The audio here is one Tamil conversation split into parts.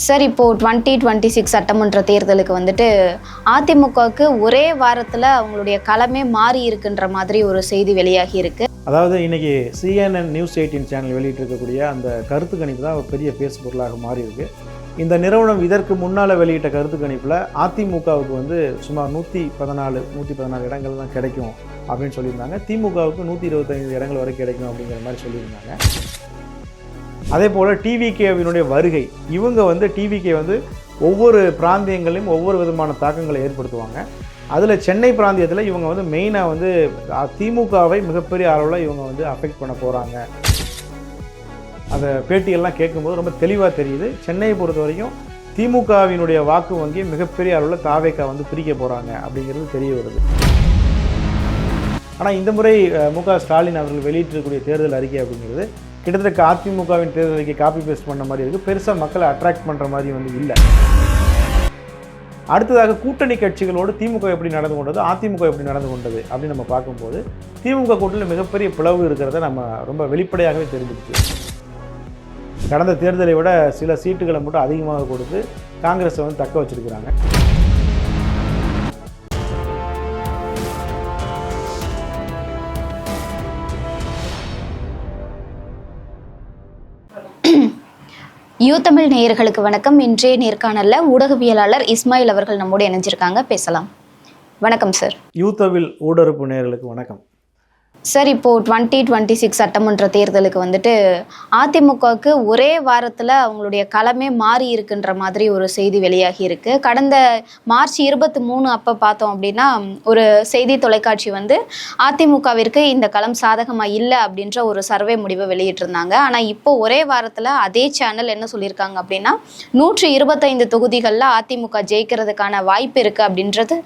சார், இப்போ 2026 சட்டமன்ற தேர்தலுக்கு வந்துட்டு அதிமுகவுக்கு ஒரே வாரத்துல அவங்களுடைய களமே மாறி இருக்குன்ற மாதிரி ஒரு செய்தி வெளியாகி இருக்கு. அதாவது இன்னைக்கு CNN நியூஸ் 18 சேனல் வெளியிட்டிருக்கக்கூடிய அந்த கருத்து கணிப்பு தான் ஒரு பெரிய பேசு பொருளாக மாறி இருக்கு. இந்த நிறுவனம் இதற்கு முன்னால் வெளியிட்ட கருத்து கணிப்பில் அதிமுகவுக்கு வந்து சுமார் 114 இடங்கள் தான் கிடைக்கும் அப்படின்னு சொல்லியிருந்தாங்க. திமுகவுக்கு 125 இடங்கள் வரை கிடைக்கும் அப்படிங்கிற மாதிரி சொல்லியிருந்தாங்க. அதே போல் டிவிகேவினுடைய வருகை, இவங்க வந்து டிவிகே வந்து ஒவ்வொரு பிராந்தியங்களையும் ஒவ்வொரு விதமான தாக்கங்களை ஏற்படுத்துவாங்க. அதில் சென்னை பிராந்தியத்தில் இவங்க வந்து மெயினாக வந்து திமுகவை மிகப்பெரிய அளவில் இவங்க வந்து அஃபெக்ட் பண்ண போகிறாங்க. அந்த பேட்டியெல்லாம் கேட்கும்போது ரொம்ப தெளிவாக தெரியுது. சென்னையை பொறுத்த வரைக்கும் திமுகவினுடைய வாக்கு வங்கி மிகப்பெரிய அளவில் தாவேக்கா வந்து பிரிக்க போகிறாங்க அப்படிங்கிறது தெரிய வருது. ஆனால் இந்த முறை மு.க. ஸ்டாலின் அவர்கள் வெளியிட்டிருக்கக்கூடிய தேர்தல் அறிக்கை அப்படிங்கிறது கிட்டத்தட்ட அதிமுகவின் தேர்தல் அறிக்கை காப்பி பேஸ்ட் பண்ண மாதிரி இருக்குது. பெருசாக மக்களை அட்ராக்ட் பண்ணுற மாதிரி வந்து இல்லை. அடுத்ததாக கூட்டணி கட்சிகளோடு திமுக எப்படி நடந்து கொண்டது, அதிமுக எப்படி நடந்து கொண்டது அப்படின்னு நம்ம பார்க்கும்போது திமுக கூட்டணியில் மிகப்பெரிய பிளவு இருக்கிறத நம்ம ரொம்ப வெளிப்படையாகவே தெரிஞ்சிருச்சு. கடந்த தேர்தலை விட சில சீட்டுகளை மட்டும் அதிகமாக கொடுத்து காங்கிரஸை வந்து தக்க வச்சிருக்கிறாங்க. யூதமிழ் நேயர்களுக்கு வணக்கம். இன்றைய நேர்காணலில் ஊடகவியலாளர் இஸ்மாயில் அவர்கள் நம்மோடு இணைஞ்சிருக்காங்க, பேசலாம். வணக்கம் சார். யூதவில் ஊடறுப்பு நேயர்களுக்கு வணக்கம். சார், இப்போ 2026 சட்டமன்ற தேர்தலுக்கு வந்துட்டு அதிமுகவுக்கு ஒரே வாரத்தில் அவங்களுடைய களமே மாறி இருக்குன்ற மாதிரி ஒரு செய்தி வெளியாகி இருக்கு. கடந்த மார்ச் 23 அப்போ பார்த்தோம் அப்படின்னா ஒரு செய்தி தொலைக்காட்சி வந்து அதிமுகவிற்கு இந்த களம் சாதகமாக இல்லை அப்படின்ற ஒரு சர்வே முடிவை வெளியிட்டிருந்தாங்க. ஆனால் இப்போ ஒரே வாரத்தில் அதே சேனல் என்ன சொல்லியிருக்காங்க அப்படின்னா 125 தொகுதிகளில் அதிமுக ஜெயிக்கிறதுக்கான வாய்ப்பு இருக்குது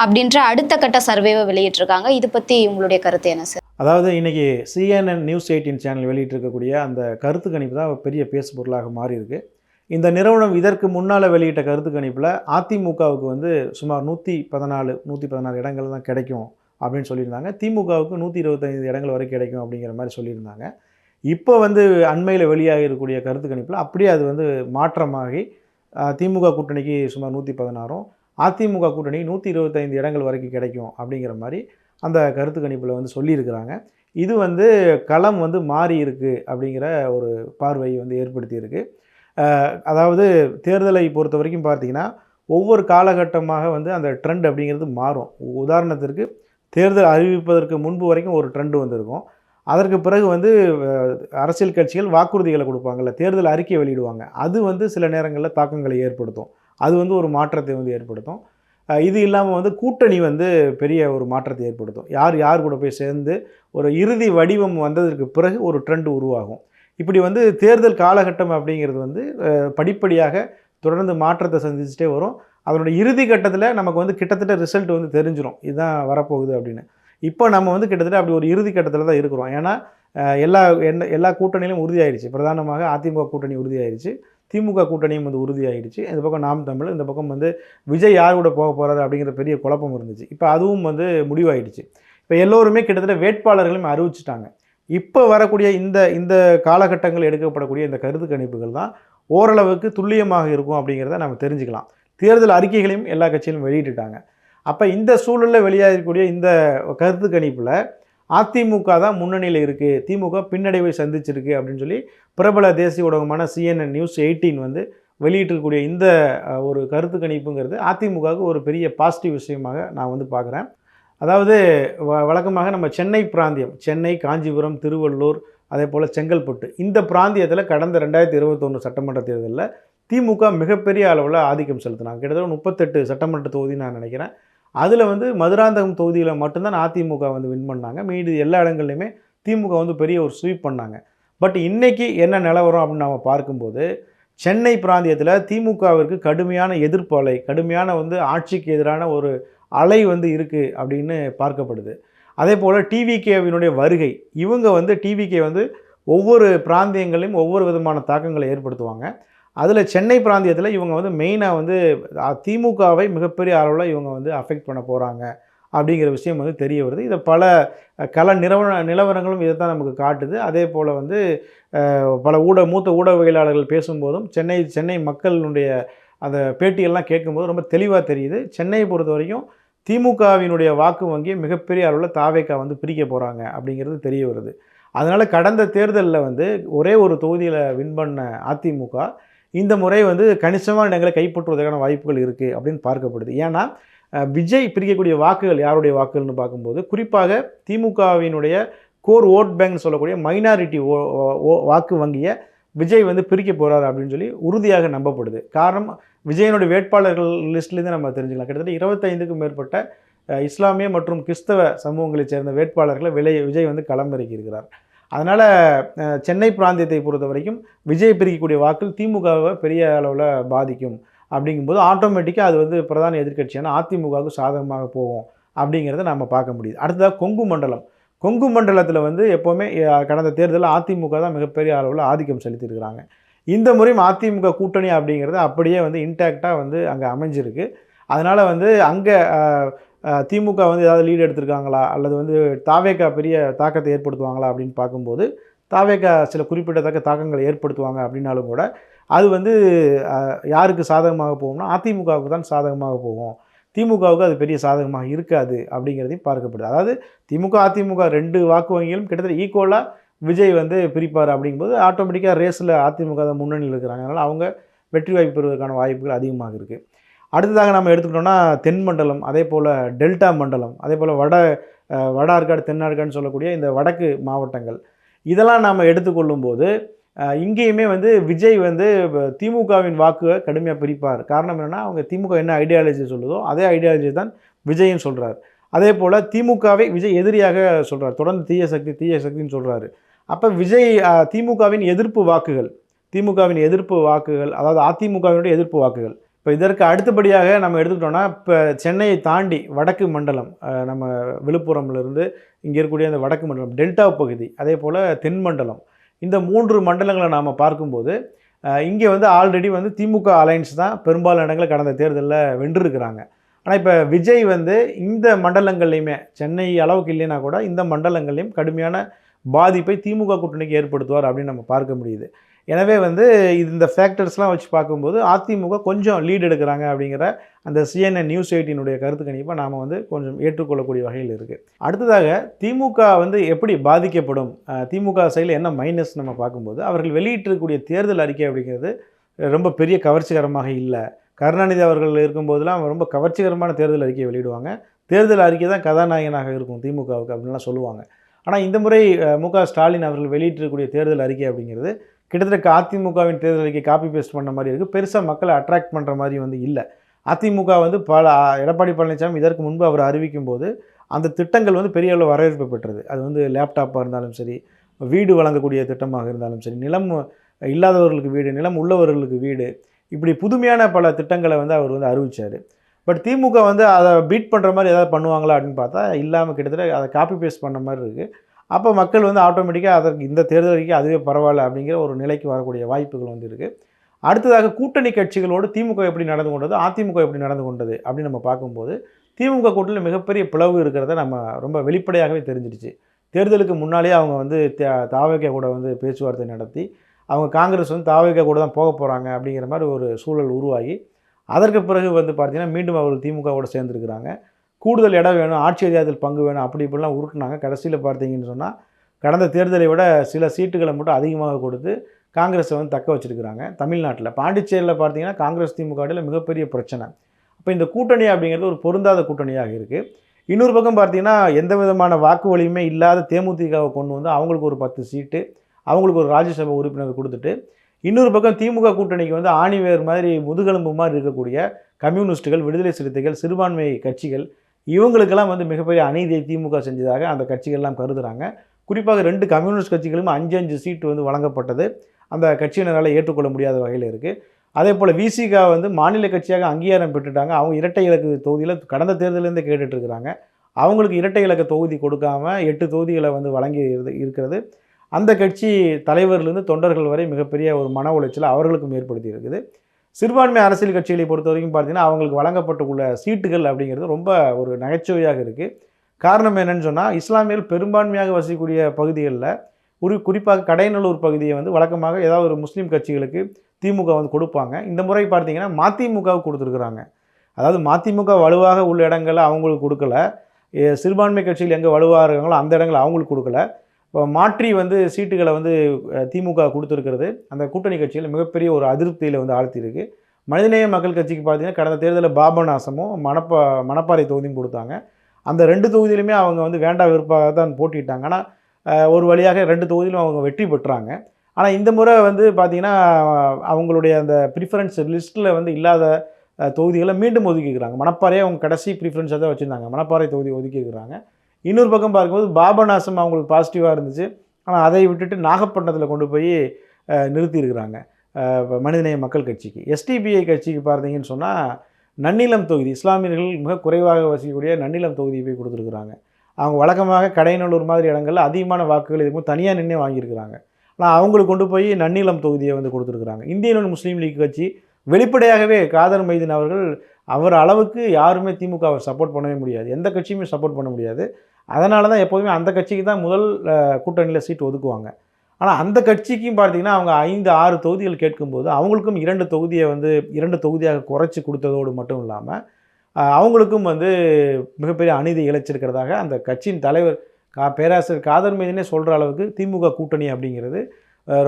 அப்படின்ற அடுத்த கட்ட சர்வேவை வெளியிட்டிருக்காங்க. இது பற்றி உங்களுடைய கருத்து என்ன சார்? அதாவது இன்றைக்கி CNN நியூஸ் 18 சேனல் வெளியிட்டிருக்கக்கூடிய அந்த கருத்து கணிப்பு தான் பெரிய பேசு பொருளாக மாறி இருக்கு. இந்த நிறுவனம் இதற்கு முன்னால் வெளியிட்ட கருத்து கணிப்பில் அதிமுகவுக்கு வந்து சுமார் 114 இடங்கள் தான் கிடைக்கும் அப்படின்னு சொல்லியிருந்தாங்க. திமுகவுக்கு 125 இடங்கள் வரை கிடைக்கும் அப்படிங்கிற மாதிரி சொல்லியிருந்தாங்க. இப்போ வந்து அண்மையில் வெளியாக இருக்கக்கூடிய கருத்து கணிப்பில் அப்படியே அது வந்து மாற்றமாகி திமுக கூட்டணிக்கு சுமார் 116, அதிமுக கூட்டணி 125 இடங்கள் வரைக்கும் கிடைக்கும் அப்படிங்கிற மாதிரி அந்த கருத்து கணிப்பில் வந்து சொல்லியிருக்கிறாங்க. இது வந்து களம் வந்து மாறி இருக்குது அப்படிங்கிற ஒரு பார்வையை வந்து ஏற்படுத்தியிருக்கு. அதாவது தேர்தலை பொறுத்த வரைக்கும் பார்த்திங்கன்னா ஒவ்வொரு காலகட்டமாக வந்து அந்த ட்ரெண்ட் அப்படிங்கிறது மாறும். உதாரணத்திற்கு தேர்தல் அறிவிப்பதற்கு முன்பு வரைக்கும் ஒரு ட்ரெண்டு வந்திருக்கும். அதற்கு பிறகு வந்து அரசியல் கட்சிகள் வாக்குறுதிகளை கொடுப்பாங்கள்ல, தேர்தல் அறிக்கை வெளியிடுவாங்க. அது வந்து சில நேரங்களில் தாக்கங்களை ஏற்படுத்தும். அது வந்து ஒரு மாற்றத்தை வந்து ஏற்படுத்தும். இது இல்லாமல் வந்து கூட்டணி வந்து பெரிய ஒரு மாற்றத்தை ஏற்படுத்தும். யார் கூட போய் சேர்ந்து ஒரு இறுதி வடிவம் வந்ததற்கு பிறகு ஒரு ட்ரெண்ட் உருவாகும். இப்படி வந்து தேர்தல் காலகட்டம் அப்படிங்கிறது வந்து படிப்படியாக தொடர்ந்து மாற்றத்தை சந்திச்சுட்டே வரும். அதனுடைய இறுதி கட்டத்தில் நமக்கு வந்து கிட்டத்தட்ட ரிசல்ட் வந்து தெரிஞ்சிடும், இதுதான் வரப்போகுது அப்படின்னு. இப்போ நம்ம வந்து கிட்டத்தட்ட அப்படி ஒரு இறுதி கட்டத்தில் தான் இருக்கிறோம். ஏன்னா எல்லா கூட்டணியிலும் உறுதியாயிடுச்சு. பிரதானமாக அதிமுக கூட்டணி உறுதியாயிடுச்சு, திமுக கூட்டணியும் வந்து உறுதியாகிடுச்சு. இந்த பக்கம் நாம் தமிழ், இந்த பக்கம் வந்து விஜய் யார் கூட போக போகிறாரு அப்படிங்கிற பெரிய குழப்பம் இருந்துச்சு. இப்போ அதுவும் வந்து முடிவாயிடுச்சு. இப்போ எல்லோருமே கிட்டத்தட்ட வேட்பாளர்களையும் அறிவிச்சிட்டாங்க. இப்போ வரக்கூடிய இந்த காலகட்டங்கள் எடுக்கப்படக்கூடிய இந்த கருத்து கணிப்புகள் தான் ஓரளவுக்கு துல்லியமாக இருக்கும் அப்படிங்கிறத நம்ம தெரிஞ்சுக்கலாம். தேர்தல் அறிக்கைகளையும் எல்லா கட்சியிலும் வெளியிட்டுட்டாங்க. அப்போ இந்த சூழலில் வெளியாகக்கூடிய இந்த கருத்து கணிப்பில் அதிமுக தான் முன்னணியில் இருக்குது, திமுக பின்னடைவை சந்திச்சிருக்கு அப்படின்னு சொல்லி பிரபல தேசிய ஊடகமான CNN நியூஸ் 18 வந்து வெளியிட்டிருக்கக்கூடிய இந்த ஒரு கருத்து கணிப்புங்கிறது அதிமுகவுக்கு ஒரு பெரிய பாசிட்டிவ் விஷயமாக நான் வந்து பார்க்குறேன். அதாவது வழக்கமாக நம்ம சென்னை பிராந்தியம், சென்னை, காஞ்சிபுரம், திருவள்ளூர், அதே போல் செங்கல்பட்டு, இந்த பிராந்தியத்தில் கடந்த 2021 சட்டமன்ற தேர்தலில் திமுக மிகப்பெரிய அளவில் ஆதிக்கம் செலுத்தினாங்க. கிட்டத்தட்ட 38 சட்டமன்ற தொகுதி நான் நினைக்கிறேன். அதில் வந்து மதுராந்தகம் தொகுதியில் மட்டும்தான் அதிமுக வந்து வின் பண்ணாங்க. மீது எல்லா இடங்கள்லையுமே திமுக வந்து பெரிய ஒரு ஸ்வீப் பண்ணாங்க. பட் இன்றைக்கி என்ன நிலவரம் அப்படின்னு நம்ம பார்க்கும்போது சென்னை பிராந்தியத்தில் திமுகவிற்கு கடுமையான எதிர்ப்பு அலை, கடுமையான வந்து ஆட்சிக்கு எதிரான ஒரு அலை வந்து இருக்குது அப்படின்னு பார்க்கப்படுது. அதே போல் டிவிகேவினுடைய வருகை, இவங்க வந்து டிவிகே வந்து ஒவ்வொரு பிராந்தியங்களையும் ஒவ்வொரு விதமான தாக்கங்களை ஏற்படுத்துவாங்க. அதில் சென்னை பிராந்தியத்தில் இவங்க வந்து மெயினாக வந்து திமுகவை மிகப்பெரிய அளவில் இவங்க வந்து அஃபெக்ட் பண்ண போகிறாங்க அப்படிங்கிற விஷயம் வந்து தெரிய வருது. இதை பல கள நிலவரங்களும் இதை தான் நமக்கு காட்டுது. அதே போல் வந்து பல மூத்த ஊடகவியலாளர்கள் பேசும்போதும் சென்னை மக்களினுடைய அந்த பேட்டிகள்லாம் கேட்கும்போது ரொம்ப தெளிவாக தெரியுது. சென்னையை பொறுத்த வரைக்கும் திமுகவினுடைய வாக்கு வங்கியை மிகப்பெரிய அளவில் தாவேக்கா வந்து பிரிக்க போகிறாங்க அப்படிங்கிறது தெரிய வருது. அதனால் கடந்த தேர்தலில் வந்து ஒரே ஒரு தொகுதியில் வின் பண்ண அதிமுக இந்த முறை வந்து கணிசமான இடங்களை கைப்பற்றுவதற்கான வாய்ப்புகள் இருக்குது அப்படின்னு பார்க்கப்படுது. ஏன்னா விஜய் பிரிக்கக்கூடிய வாக்குகள் யாருடைய வாக்குகள்னு பார்க்கும்போது குறிப்பாக திமுகவினுடைய கோர் ஓட் பேங்க்னு சொல்லக்கூடிய மைனாரிட்டி வாக்கு வங்கியை விஜய் வந்து பிரிக்க போகிறார் அப்படின்னு சொல்லி உறுதியாக நம்பப்படுது. காரணம் விஜயனுடைய வேட்பாளர்கள் லிஸ்ட்லேருந்து நம்ம தெரிஞ்சுக்கலாம். கிட்டத்தட்ட 25க்கும் மேற்பட்ட இஸ்லாமிய மற்றும் கிறிஸ்தவ சமூகங்களைச் சேர்ந்த வேட்பாளர்களை விஜய் வந்து களமிறக்கியிருக்கிறார். அதனால் சென்னை பிராந்தியத்தை பொறுத்த வரைக்கும் விஜய் பிரிக்கக்கூடிய வாக்குகள் திமுகவை பெரிய அளவில் பாதிக்கும். அப்படிங்கும்போது ஆட்டோமேட்டிக்காக அது வந்து பிரதான எதிர்க்கட்சியான அதிமுகவுக்கு சாதகமாக போகும் அப்படிங்கிறத நம்ம பார்க்க முடியுது. அடுத்ததாக கொங்கு மண்டலத்தில் வந்து எப்போவுமே கடந்த தேர்தலில் அதிமுக தான் மிகப்பெரிய அளவில் ஆதிக்கம் செலுத்தியிருக்கிறாங்க. இந்த முறையும் அதிமுக கூட்டணி அப்படிங்கிறது அப்படியே வந்து இன்டாக்டாக வந்து அங்கே அமைஞ்சிருக்கு. அதனால் வந்து அங்கே திமுக வந்து ஏதாவது லீடு எடுத்திருக்காங்களா அல்லது வந்து தாவேக்கா பெரிய தாக்கத்தை ஏற்படுத்துவாங்களா அப்படின்னு பார்க்கும்போது தாவேக்கா சில குறிப்பிடத்தக்க தாக்கங்களை ஏற்படுத்துவாங்க அப்படின்னாலும் கூட அது வந்து யாருக்கு சாதகமாக போகும்னா அதிமுகவுக்கு தான் சாதகமாக போகும். திமுகவுக்கு அது பெரிய சாதகமாக இருக்காது அப்படிங்கிறதையும் பார்க்கப்படுது. அதாவது திமுக அதிமுக 2 வாக்கு வங்கிகளும் கிட்டத்தட்ட ஈக்குவலாக விஜய் வந்து பிரிப்பார் அப்படிங்கும்போது ஆட்டோமேட்டிக்காக ரேஸில் அதிமுக தான் முன்னணியில் இருக்கிறாங்க. அதனால் அவங்க வெற்றி வாய்ப்பு பெறுவதற்கான வாய்ப்புகள் அதிகமாக இருக்குது. அடுத்ததாக நம்ம எடுத்துக்கிட்டோம்னா தென் மண்டலம், அதே போல் டெல்டா மண்டலம், அதே போல் வட ஆற்காடு தென் ஆற்காடுன்னு சொல்லக்கூடிய இந்த வடக்கு மாவட்டங்கள் இதெல்லாம் நாம் எடுத்துக்கொள்ளும்போது இங்கேயுமே வந்து விஜய் வந்து திமுகவின் வாக்குவை கடுமையாக பிரிப்பார். காரணம் என்னென்னா அவங்க திமுக என்ன ஐடியாலஜி சொல்லுதோ அதே ஐடியாலஜி தான் விஜய்ன்னு சொல்கிறார். அதே போல் திமுகவை விஜய் எதிரியாக சொல்கிறார். தொடர்ந்து தீய சக்தின்னு சொல்கிறாரு. அப்போ விஜய் திமுகவின் எதிர்ப்பு வாக்குகள் அதாவது அதிமுகவினுடைய எதிர்ப்பு வாக்குகள். இப்போ இதற்கு அடுத்தபடியாக நம்ம எடுத்துக்கிட்டோம்னா இப்போ சென்னையை தாண்டி வடக்கு மண்டலம் நம்ம விழுப்புரம்லேருந்து இங்கே இருக்கக்கூடிய அந்த வடக்கு மண்டலம் டெல்டா பகுதி, அதே போல் தென் மண்டலம், இந்த 3 மண்டலங்களை நாம் பார்க்கும்போது இங்கே வந்து ஆல்ரெடி வந்து திமுக அலைன்ஸ் தான் பெரும்பாலான இடங்களை கடந்த தேர்தலில் வென்றிருக்கிறாங்க. ஆனால் இப்போ விஜய் வந்து இந்த மண்டலங்கள்லையுமே சென்னை அளவுக்கு இல்லைன்னா கூட இந்த மண்டலங்கள்லையும் கடுமையான பாதிப்பை திமுக கூட்டணிக்கு ஏற்படுத்துவார் அப்படின்னு நம்ம பார்க்க முடியுது. எனவே வந்து இந்த ஃபேக்டர்ஸ்லாம் வச்சு பார்க்கும்போது அதிமுக கொஞ்சம் லீட் எடுக்கிறாங்க அப்படிங்கிற அந்த CNN நியூஸ் 18 கருத்து கணிப்பை நாம் வந்து கொஞ்சம் ஏற்றுக்கொள்ளக்கூடிய வகையில் இருக்குது. அடுத்ததாக திமுக வந்து எப்படி பாதிக்கப்படும், திமுக சைடில் என்ன மைனஸ் நம்ம பார்க்கும்போது அவர்கள் வெளியிட்டிருக்கக்கூடிய தேர்தல் அறிக்கை அப்படிங்கிறது ரொம்ப பெரிய கவர்ச்சிகரமாக இல்லை. கருணாநிதி அவர்கள் இருக்கும்போதெல்லாம் ரொம்ப கவர்ச்சிகரமான தேர்தல் அறிக்கையை வெளியிடுவாங்க. தேர்தல் அறிக்கை தான் கதாநாயகனாக இருக்கும் திமுகவுக்கு அப்படின்லாம் சொல்லுவாங்க. ஆனால் இந்த முறை மு.க. ஸ்டாலின் அவர்கள் வெளியிட்டிருக்கக்கூடிய தேர்தல் அறிக்கை அப்படிங்கிறது கிட்டத்தட்ட அதிமுகவின் தேர்தல் அறிக்கை காப்பி பேஸ்ட் பண்ண மாதிரி இருக்குது. பெருசாக மக்களை அட்ராக்ட் பண்ணுற மாதிரி வந்து இல்லை. அதிமுக வந்து எடப்பாடி பழனிசாமி இதற்கு முன்பு அவர் அறிவிக்கும் போது அந்த திட்டங்கள் வந்து பெரிய அளவு வரவேற்பு பெற்றது. அது வந்து லேப்டாப்பாக இருந்தாலும் சரி, வீடு வழங்கக்கூடிய திட்டமாக இருந்தாலும் சரி, நிலம் இல்லாதவர்களுக்கு வீடு, நிலம் உள்ளவர்களுக்கு வீடு, இப்படி புதுமையான பல திட்டங்களை வந்து அவர் வந்து அறிவித்தார். பட் திமுக வந்து அதை பீட் பண்ணுற மாதிரி ஏதாவது பண்ணுவாங்களா அப்படின்னு பார்த்தா இல்லாமல் கிட்டத்தட்ட அதை காப்பி பேஸ்ட் பண்ண மாதிரி இருக்குது. அப்போ மக்கள் வந்து ஆட்டோமேட்டிக்காக அதற்கு இந்த தேர்தலுக்கு அதுவே பரவாயில்ல அப்படிங்கிற ஒரு நிலைக்கு வரக்கூடிய வாய்ப்புகள் வந்து இருக்குது. அடுத்ததாக கூட்டணி கட்சிகளோடு திமுக எப்படி நடந்து கொண்டது, அதிமுக எப்படி நடந்து கொண்டது அப்படின்னு நம்ம பார்க்கும்போது திமுக கூட்டணியில் மிகப்பெரிய பிளவு இருக்கிறத நம்ம ரொம்ப வெளிப்படையாகவே தெரிஞ்சிடுச்சு. தேர்தலுக்கு முன்னாலேயே அவங்க வந்து தாவேகா கூட வந்து பேச்சுவார்த்தை நடத்தி அவங்க காங்கிரஸ் வந்து தாவேகா கூட தான் போக போகிறாங்க அப்படிங்கிற மாதிரி ஒரு சூழல் உருவாகி அதற்கு பிறகு வந்து பார்த்திங்கன்னா மீண்டும் அவர்கள் திமுகவோடு சேர்ந்துருக்கிறாங்க. கூடுதல் இடம் வேணும், ஆட்சி அதிகாரத்தில் பங்கு வேணும், அப்படி இப்படிலாம் உருட்டினாங்க. கடைசியில் பார்த்தீங்கன்னு சொன்னால் கடந்த தேர்தலை விட சில சீட்டுகளை மட்டும் அதிகமாக கொடுத்து காங்கிரஸை வந்து தக்க வச்சுருக்கிறாங்க. தமிழ்நாட்டில் பாண்டிச்சேரியில் பார்த்தீங்கன்னா காங்கிரஸ் திமுகவில் மிகப்பெரிய பிரச்சனை. அப்போ இந்த கூட்டணி அப்படிங்கிறது ஒரு பொருந்தாத கூட்டணியாக இருக்குது. இன்னொரு பக்கம் பார்த்தீங்கன்னா எந்த விதமான வாக்கு வலியுமே இல்லாத தேமுதிகவை கொண்டு வந்து அவங்களுக்கு ஒரு 10 சீட்டு, அவங்களுக்கு ஒரு ராஜ்யசபா உறுப்பினர் கொடுத்துட்டு, இன்னொரு பக்கம் திமுக கூட்டணிக்கு வந்து ஆணிவேர் மாதிரி முதுகெலும்பு மாதிரி இருக்கக்கூடிய கம்யூனிஸ்ட்டுகள், விடுதலை சிறுத்தைகள், சிறுபான்மை கட்சிகள், இவங்களுக்கெல்லாம் வந்து மிகப்பெரிய அநீதியை திமுக செஞ்சதாக அந்த கட்சிகள்லாம் கருதுகிறாங்க. குறிப்பாக 2 கம்யூனிஸ்ட் கட்சிகளும் 5 சீட்டு வந்து வழங்கப்பட்டது அந்த கட்சியினரால் ஏற்றுக்கொள்ள முடியாத வகையில் இருக்குது. அதே போல் விசிகா வந்து மாநில கட்சியாக அங்கீகாரம் பெற்றுட்டாங்க. அவங்க இரட்டை இலக்கு தொகுதியில் கடந்த தேர்தலேருந்தே கேட்டுட்ருக்கிறாங்க. அவங்களுக்கு இரட்டை இலக்க தொகுதி கொடுக்காமல் 8 தொகுதிகளை வந்து வழங்கி இருக்கிறது அந்த கட்சி தலைவர்லேருந்து தொண்டர்கள் வரை மிகப்பெரிய ஒரு மன உளைச்சலை அவர்களுக்கும் ஏற்படுத்தி இருக்குது. சிறுபான்மை அரசியல் கட்சிகளை பொறுத்த வரைக்கும் பார்த்தீங்கன்னா அவங்களுக்கு வழங்கப்பட்டுள்ள சீட்டுகள் அப்படிங்கிறது ரொம்ப ஒரு நகைச்சுவையாக இருக்குது. காரணம் என்னன்னு சொன்னால், இஸ்லாமியர்கள் பெரும்பான்மையாக வசிக்கக்கூடிய பகுதிகளில் குறிப்பாக கடையநல்லூர் பகுதியை வந்து வழக்கமாக ஏதாவது ஒரு முஸ்லீம் கட்சிகளுக்கு திமுக வந்து கொடுப்பாங்க. இந்த முறை பார்த்தீங்கன்னா மதிமுகவுக்கு கொடுத்துருக்குறாங்க. அதாவது மதிமுக வலுவாக உள்ள இடங்களை அவங்களுக்கு கொடுக்கல, சிறுபான்மை கட்சிகள் எங்கே வலுவாக இருக்காங்களோ அந்த இடங்களை அவங்களுக்கு கொடுக்கல. இப்போ மாற்றி வந்து சீட்டுகளை வந்து திமுக கொடுத்துருக்கிறது அந்த கூட்டணி கட்சியில் மிகப்பெரிய ஒரு அதிருப்தியில் வந்து ஆழ்த்தியிருக்கு. மனிதநேய மக்கள் கட்சிக்கு பார்த்தீங்கன்னா கடந்த தேர்தலில் பாபநாசமும் மணப்பாறை தொகுதியும் கொடுத்தாங்க. அந்த 2 தொகுதியிலுமே அவங்க வந்து வேண்டா வெறுப்பாக தான் போட்டிட்டாங்க. ஆனால் ஒரு வழியாக 2 தொகுதியிலும் அவங்க வெற்றி பெற்றாங்க. ஆனால் இந்த முறை வந்து பார்த்திங்கன்னா அவங்களுடைய அந்த ப்ரிஃபரன்ஸ் லிஸ்ட்டில் வந்து இல்லாத தொகுதிகளை மீண்டும் ஒதுக்கிக்கிறாங்க. மணப்பாறையை அவங்க கடைசி ப்ரிஃபரன்ஸாக தான் வச்சுருந்தாங்க. மணப்பாறை தொகுதி ஒதுக்கிக்கிறாங்க. இன்னொரு பக்கம் பார்க்கும்போது பாபநாசம் அவங்களுக்கு பாசிட்டிவாக இருந்துச்சு. ஆனால் அதை விட்டுட்டு நாகப்பட்டினத்தில் கொண்டு போய் நிறுத்தியிருக்கிறாங்க மனிதநேய மக்கள் கட்சிக்கு. எஸ்டிபிஐ கட்சிக்கு பார்த்தீங்கன்னு சொன்னால் நன்னிலம் தொகுதி, இஸ்லாமியர்கள் மிக குறைவாக வசிக்கக்கூடிய நன்னிலம் தொகுதியை போய் கொடுத்துருக்குறாங்க. அவங்க வழக்கமாக கடையநல்லூர் மாதிரி இடங்களில் அதிகமான வாக்குகள் இதுக்கும் தனியாக நின்று வாங்கியிருக்கிறாங்க. ஆனால் அவங்களுக்கு கொண்டு போய் நன்னிலம் தொகுதியை வந்து கொடுத்துருக்குறாங்க. இந்திய யூனியன் முஸ்லீம் லீக் கட்சி வெளிப்படையாகவே காதர் மைதீன் அவர்கள் அவர் அளவுக்கு யாருமே திமுகவை சப்போர்ட் பண்ணவே முடியாது, எந்த கட்சியுமே சப்போர்ட் பண்ண முடியாது. அதனால தான் எப்போதுமே அந்த கட்சிக்கு தான் முதல் கூட்டணியில் சீட் ஒதுக்குவாங்க. ஆனால் அந்த கட்சிக்கும் பார்த்தீங்கன்னா அவங்க 5-6 தொகுதிகள் கேட்கும்போது அவங்களுக்கும் 2 தொகுதியை வந்து 2 தொகுதியாக குறைச்சி கொடுத்ததோடு மட்டும் இல்லாமல் அவங்களுக்கும் வந்து மிகப்பெரிய அநீதி இழைச்சிருக்கிறதாக அந்த கட்சியின் தலைவர் பேராசிரியர் காதர் மைதீனே சொல்கிற அளவுக்கு திமுக கூட்டணி அப்படிங்கிறது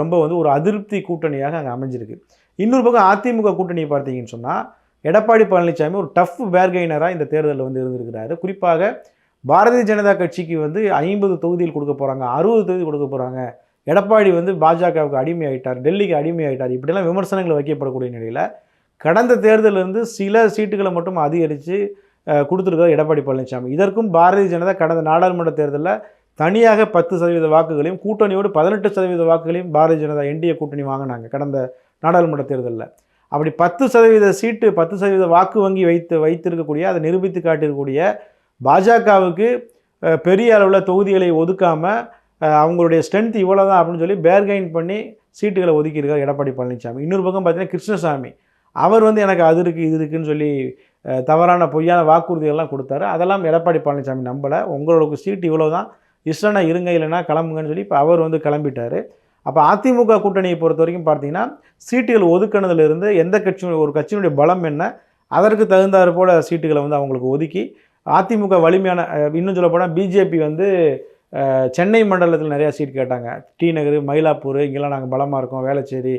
ரொம்ப வந்து ஒரு அதிருப்தி கூட்டணியாக அங்கே அமைஞ்சிருக்கு. இன்னொரு பக்கம் அதிமுக கூட்டணியை பார்த்தீங்கன்னு சொன்னால் எடப்பாடி பழனிசாமி ஒரு டஃப் பேர்கெய்னராக இந்த தேர்தலில் வந்து இருந்திருக்கிறாரு. குறிப்பாக பாரதிய ஜனதா கட்சிக்கு வந்து 50 தொகுதியில் கொடுக்க போகிறாங்க, 60 தொகுதி கொடுக்க போகிறாங்க, எடப்பாடி வந்து பாஜகவுக்கு அடிமையாயிட்டார், டெல்லிக்கு அடிமையாயிட்டார், இப்படிலாம் விமர்சனங்கள் வைக்கப்படக்கூடிய நிலையில் கடந்த தேர்தலிருந்து சில சீட்டுகளை மட்டும் அதிகரித்து கொடுத்துருக்கார் எடப்பாடி பழனிசாமி. இதற்கும் பாரதிய ஜனதா கடந்த நாடாளுமன்ற தேர்தலில் தனியாக 10% வாக்குகளையும் கூட்டணியோடு 18% வாக்குகளையும் பாரதிய ஜனதா என்டிஏ கூட்டணி வாங்கினாங்க கடந்த நாடாளுமன்ற தேர்தலில். அப்படி 10% சீட்டு 10% வாக்கு வங்கி வைத்திருக்கக்கூடிய அதை நிரூபித்து காட்டியிருக்கக்கூடிய பாஜகவுக்கு பெரிய அளவில் தொகுதிகளை ஒதுக்காமல் அவங்களுடைய ஸ்ட்ரென்த் இவ்வளோ தான் அப்படின்னு சொல்லி பேர்கெயின் பண்ணி சீட்டுகளை ஒதுக்கியிருக்கார் எடப்பாடி பழனிசாமி. இன்னொரு பக்கம் பார்த்தீங்கன்னா கிருஷ்ணசாமி அவர் வந்து எனக்கு அது இருக்குது இது இருக்குதுன்னு சொல்லி தவறான பொய்யான வாக்குறுதிகள்லாம் கொடுத்தாரு. அதெல்லாம் எடப்பாடி பழனிசாமி நம்பலை. உங்களுக்கு சீட்டு இவ்வளோ தான், இஷ்டம்னா இருங்க இல்லைன்னா கிளம்புங்கன்னு சொல்லி இப்போ அவர் வந்து கிளம்பிட்டார். அப்போ அதிமுக கூட்டணியை பொறுத்த வரைக்கும் பார்த்தீங்கன்னா சீட்டுகள் ஒதுக்கினதுலேருந்து எந்த கட்சியும் ஒரு கட்சியினுடைய பலம் என்ன அதற்கு தகுந்தாறு போல் சீட்டுகளை வந்து அவங்களுக்கு ஒதுக்கி அதிமுக வலிமையான இன்னும் சொல்ல போனால் பிஜேபி வந்து சென்னை மண்டலத்தில் நிறையா சீட் கேட்டாங்க. டி நகர், மயிலாப்பூர், இங்கெல்லாம் நாங்கள் பலமாக இருக்கோம், வேளச்சேரி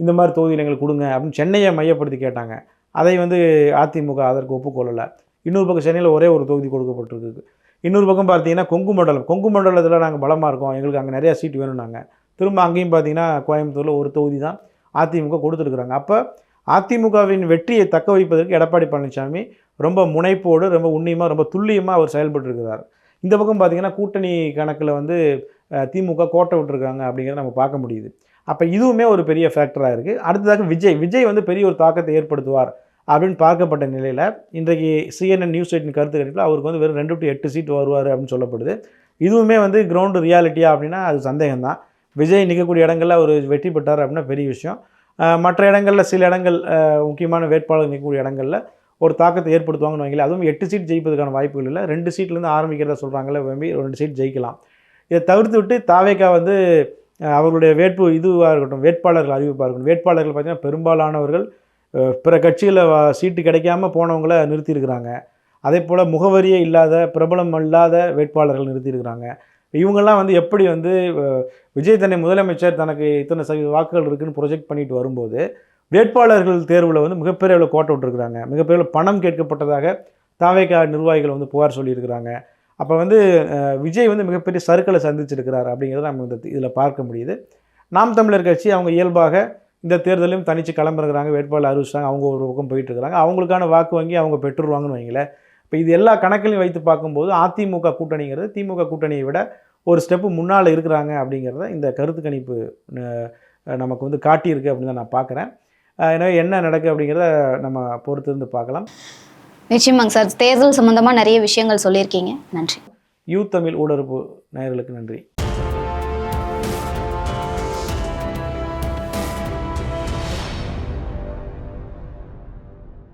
இந்த மாதிரி தொகுதியில் எங்களுக்கு கொடுங்க அப்படின்னு சென்னையை மையப்படுத்தி கேட்டாங்க. அதை வந்து அதிமுக அதற்கு ஒப்புக்கொள்ளலை. இன்னொரு பக்கம் சென்னையில் ஒரே ஒரு தொகுதி கொடுக்கப்பட்டிருக்கு. இன்னொரு பக்கம் பார்த்தீங்கன்னா கொங்கு மண்டலத்தில் நாங்கள் பலமாக இருக்கோம், எங்களுக்கு அங்கே நிறையா சீட் வேணும்னாங்க. திரும்ப அங்கேயும் பார்த்தீங்கன்னா கோயம்புத்தூரில் ஒரு தொகுதி தான் அதிமுக கொடுத்துருக்குறாங்க. அப்போ அதிமுகவின் வெற்றியை தக்க வைப்பதற்கு எடப்பாடி பழனிசாமி ரொம்ப முனைப்போடு ரொம்ப உன்னியமாக ரொம்ப துல்லியமாக அவர் செயல்பட்டுருக்கிறார். இந்த பக்கம் பார்த்திங்கன்னா கூட்டணி கணக்கில் வந்து திமுக கோட்டை விட்டுருக்காங்க அப்படிங்கிறத நம்ம பார்க்க முடியுது. அப்போ இதுவுமே ஒரு பெரிய ஃபேக்டராக இருக்குது. அடுத்ததாக விஜய் வந்து பெரிய ஒரு தாக்கத்தை ஏற்படுத்துவார் அப்படின்னு பார்க்கப்பட்ட நிலையில் இன்றைக்கு CNN நியூஸ் 18 கருத்து கணிப்பில் அவருக்கு வந்து வெறும் 2 to 8 சீட் வருவார் அப்படின்னு சொல்லப்படுது. இதுவுமே வந்து கிரவுண்டு ரியாலிட்டியா அப்படின்னா அது சந்தேகம்தான். விஜய் நிற்கக்கூடிய இடங்களில் அவர் வெற்றி பெற்றார் அப்படின்னா பெரிய விஷயம். மற்ற இடங்களில் சில இடங்கள் முக்கியமான வேட்பாளர் நிற்கக்கூடிய இடங்களில் ஒரு தாக்கத்தை ஏற்படுத்துவாங்கன்னு வைங்களேன். அதுவும் 8 சீட் ஜெயிப்பதற்கான வாய்ப்புகள் இல்லை. 2 சீட்லேருந்து ஆரம்பிக்கிறதா சொல்கிறாங்களே, 2 சீட் ஜெயிக்கலாம். இதை தவிர்த்து விட்டு தாவேகா வந்து அவர்களுடைய வேட்பாளர்கள் அறிவிப்பாக இருக்கணும். வேட்பாளர்கள் பார்த்திங்கன்னா பெரும்பாலானவர்கள் பிற கட்சிகளில் சீட்டு கிடைக்காம போனவங்கள நிறுத்தியிருக்கிறாங்க. அதே போல் முகவரியே இல்லாத பிரபலம் இல்லாத வேட்பாளர்கள் நிறுத்தியிருக்கிறாங்க. இவங்கெல்லாம் வந்து எப்படி வந்து விஜய் தன்னை முதலமைச்சர் தனக்கு இத்தனை சதவீத வாக்குகள் இருக்குதுன்னு ப்ரொஜெக்ட் பண்ணிட்டு வரும்போது வேட்பாளர்கள் தேர்வில் வந்து மிகப்பெரிய அளவில் கோட்டை விட்டுருக்குறாங்க. மிகப்பெரிய அளவில் பணம் கேட்கப்பட்டதாக தாவேகா நிர்வாகிகள் வந்து புகார் சொல்லியிருக்கிறாங்க. அப்போ வந்து விஜய் வந்து மிகப்பெரிய சறுக்களை சந்திச்சிருக்கிறார் அப்படிங்கிறத நம்ம இந்த இதில் பார்க்க முடியுது. நாம் தமிழர் கட்சி அவங்க இயல்பாக இந்த தேர்தலையும் தனித்து கிளம்புறாங்க, வேட்பாளர் அறிவிச்சாங்க, அவங்க ஒரு பக்கம் போயிட்டுருக்கிறாங்க. அவங்களுக்கான வாக்கு வங்கி அவங்க பெற்றுருவாங்கன்னு வைங்களேன். இப்போ இது எல்லா கணக்கிலையும் வைத்து பார்க்கும்போது அதிமுக கூட்டணிங்கிறது திமுக கூட்டணியை விட ஒரு ஸ்டெப்பு முன்னால் இருக்கிறாங்க அப்படிங்கிறத இந்த கருத்து கணிப்பு நமக்கு வந்து காட்டியிருக்கு அப்படின்னு தான் நான் பார்க்குறேன். எனவே என்ன நடக்குது அப்படிங்கிறத நம்ம பொறுத்து இருந்து பார்க்கலாம். நிச்சயமாங்க சார், தேர்தல் சம்பந்தமாக நிறைய விஷயங்கள் சொல்லியிருக்கீங்க. நன்றி. யூத் தமிழ் ஊடறுப்பு நேயர்களுக்கு நன்றி.